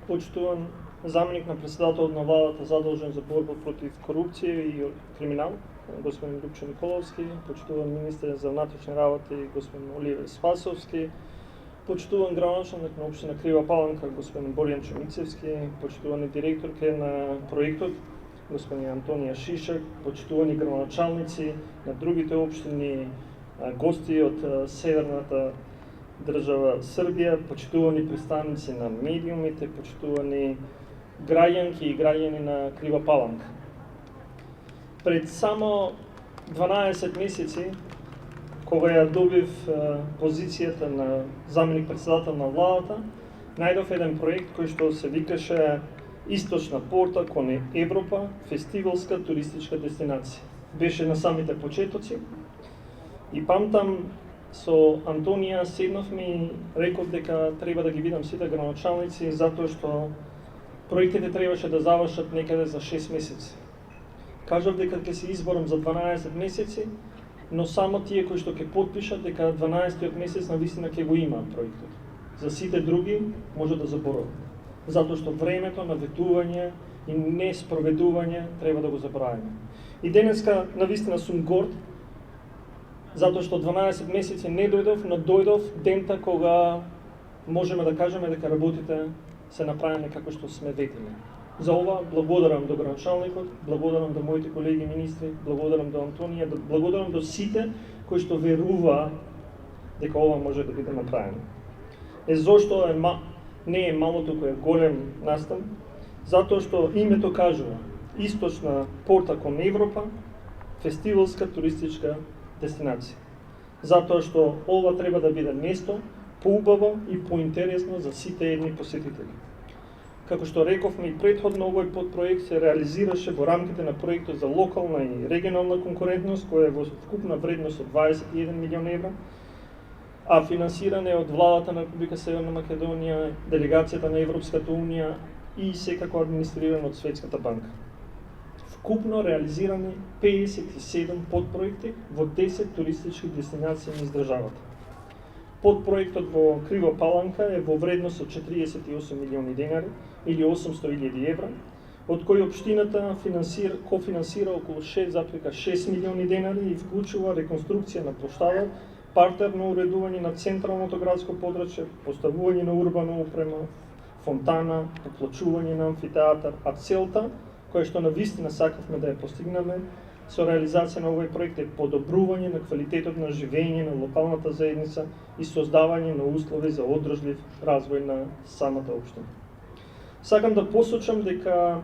почитуван заменик на председател на владата задолжен за борба против корупција и криминал, господин Лупчо Николовски, почитуван министер за внатрешни работи господин Оливер Спасовски, почитуван градоначалник на општина Крива Паланка господин Боријан Чумицевски, почитувани директорке на проектот господин Антонија Шишак, почитувани градоначалници на другите општини, гости од северната држава Србија, почитувани представници на медиумите, почитувани граѓанки и граѓани на Крива Паланка. Пред само 12 месеци, кога ја добив позицијата на заменик председател на владата, најдов еден проект кој што се викаше Источна порта кон Европа, фестивалска туристичка дестинација. Беше на самите почетоци и памтам со Антонија седнавме и реков дека треба да ги видам сите градоначалници затоа што проектите требаше да завршат некаде за 6 месеци. Кажав дека ќе се изборам за 12 месеци, но само тие кои што ќе потпишат дека 12-тиот месец навистина ќе го има проектот. За сите други може да заборават. Затоа што времето на ветување и неспроведување треба да го забравиме. И денеска навистина сум горд, затоа што 12 месеци не дојдов, но дојдов дента кога можеме да кажеме дека работите се направени како што сме ветили. За ова благодарам до градоначалникот, благодарам до моите колеги министри, благодарам до Антонија, благодарам до сите кои што верува дека ова може да биде направено. Зошто не е мало, туку е голем настан? Затоа што името кажува Источна порта кон Европа, фестивалска туристичка дестинација. Затоа што ова треба да биде место поубаво и поинтересно за сите едни посетители. Како што рековме и претходно, овој подпроект се реализираше во рамките на проектот за локална и регионална конкурентност, која е во вкупна вредност од 21 милион евра, а финансиране од владата на Република Северна Македонија, делегацијата на Европската унија и секако администрирано од Светската банка. Вкупно реализирани 57 подпроекти во 10 туристички дестинации низ државата. Подпроектот во Крива Паланка е во вредност од 48 милиони денари или 800.000 евра, од кои општината кофинансира околу 6,6 милиони денари и вклучува реконструкција на плоштадот, партерно уредување на централното градско подрачје, поставување на урбана опрема, фонтана, поплочување на амфитеатар, а целта, која што навистина сакавме да ја постигнеме со реализација на овој проект е подобрување на квалитетот на живење на локалната заедница и создавање на услови за одржлив развој на самата општина. Сакам да посочам дека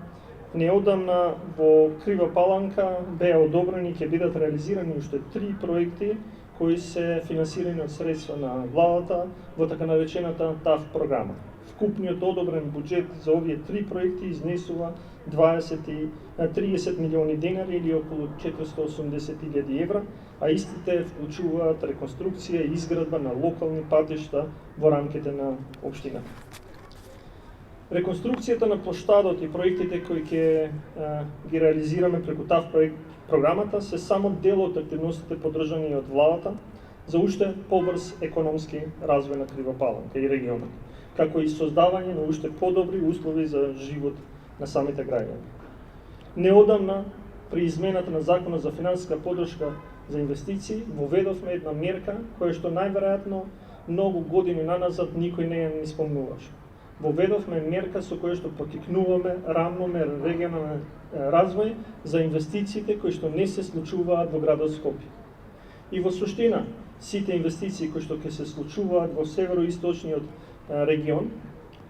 неодамна во Крива Паланка беа одобрени и ќе бидат реализирани уште 3 проекти кои се финансирани од средства на владата во така наречената ТАФ програма. Вкупниот одобрен буџет за овие 3 проекти изнесува 30 милиони денари или околу 480.000 евра, а истите вклучуваат реконструкција и изградба на локални патишта во рамките на општината. Реконструкцијата на плоштадот и проектите кои ќе ги реализираме преку ТАФ програмата се само дел од активностите поддржани од владата за уште побрз економски развој на Крива Паланка и регионот, како и создавање на уште подобри услови за живот на самите граѓани. Неодамна, при измената на Законот за финансиска поддршка за инвестиции, воведовме една мерка која што најверојатно многу години наназад никој не ја спомнуваше. Воведовме мерка со која што поттикнуваме рамномерен регионален развој за инвестициите кои што не се случуваат во градот Скопје. И во суштина, сите инвестиции кои што ќе се случуваат во североисточниот регион,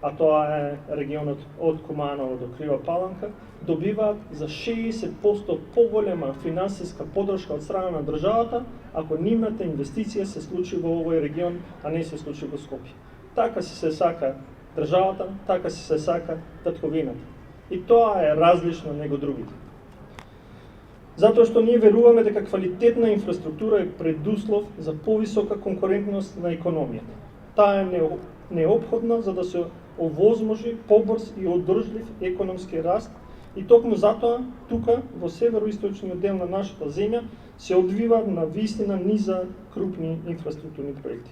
а тоа е регионот од Куманово до Крива Паланка, добиваат за 60% поголема финансиска поддршка од страна на државата, ако нивната инвестиција се случи во овој регион, а не се случи во Скопје. Така се сака државата, така се сака татковината. И тоа е различно него другите. Затоа што ние веруваме дека квалитетна инфраструктура е предуслов за повисока конкурентност на економијата. Таа е неопходна за да се овозможи побрз и одржлив економски раст и токму затоа тука во североисточниот дел на нашата земја се одвиваат на вистина низа крупни инфраструктурни проекти.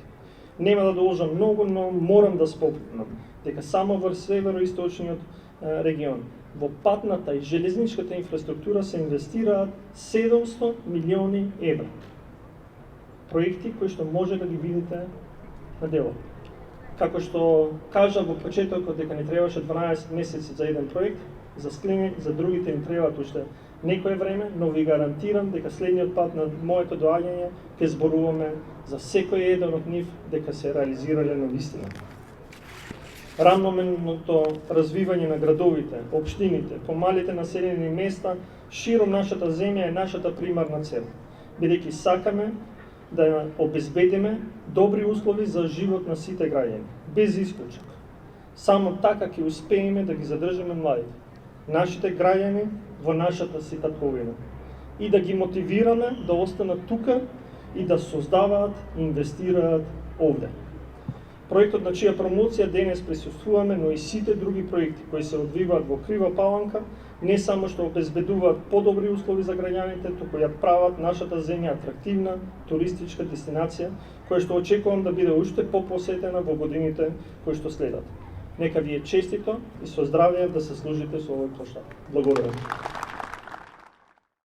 Нема да должам многу, но морам да спомнам дека само во североисточниот регион во патната и железничката инфраструктура се инвестираат 700 милиони евра. Проекти кои што може да ги видите на дело. Како што кажа во почетокот дека ни требаше 12 месеци за еден проект, за Склине, за другите ни требаат уште некое време, но ви гарантирам дека следниот пат на моето доаѓање ќе зборуваме за секој еден од нив дека се реализирале на вистина. Рамноменото развивање на градовите, општините, помалите населени места широм нашата земја е нашата примарна цел, бидејќи сакаме да обезбедиме добри услови за живот на сите граѓани, без исклучок. Само така ќе успееме да ги задржиме младите, нашите граѓани во нашата си татковина и да ги мотивираме да останат тука и да создаваат и инвестираат овде. Проектот на чија промоција денес присуствуваме, но и сите други проекти кои се одвиваат во Крива Паланка, не само што обезбедуваат подобри услови за граѓаните, туку ја прават нашата земја атрактивна туристичка дестинација, која што очекувам да биде уште попосетена во годините кои што следат. Нека ви е честито и со здравје да се служите со овој поштар. Благодарам.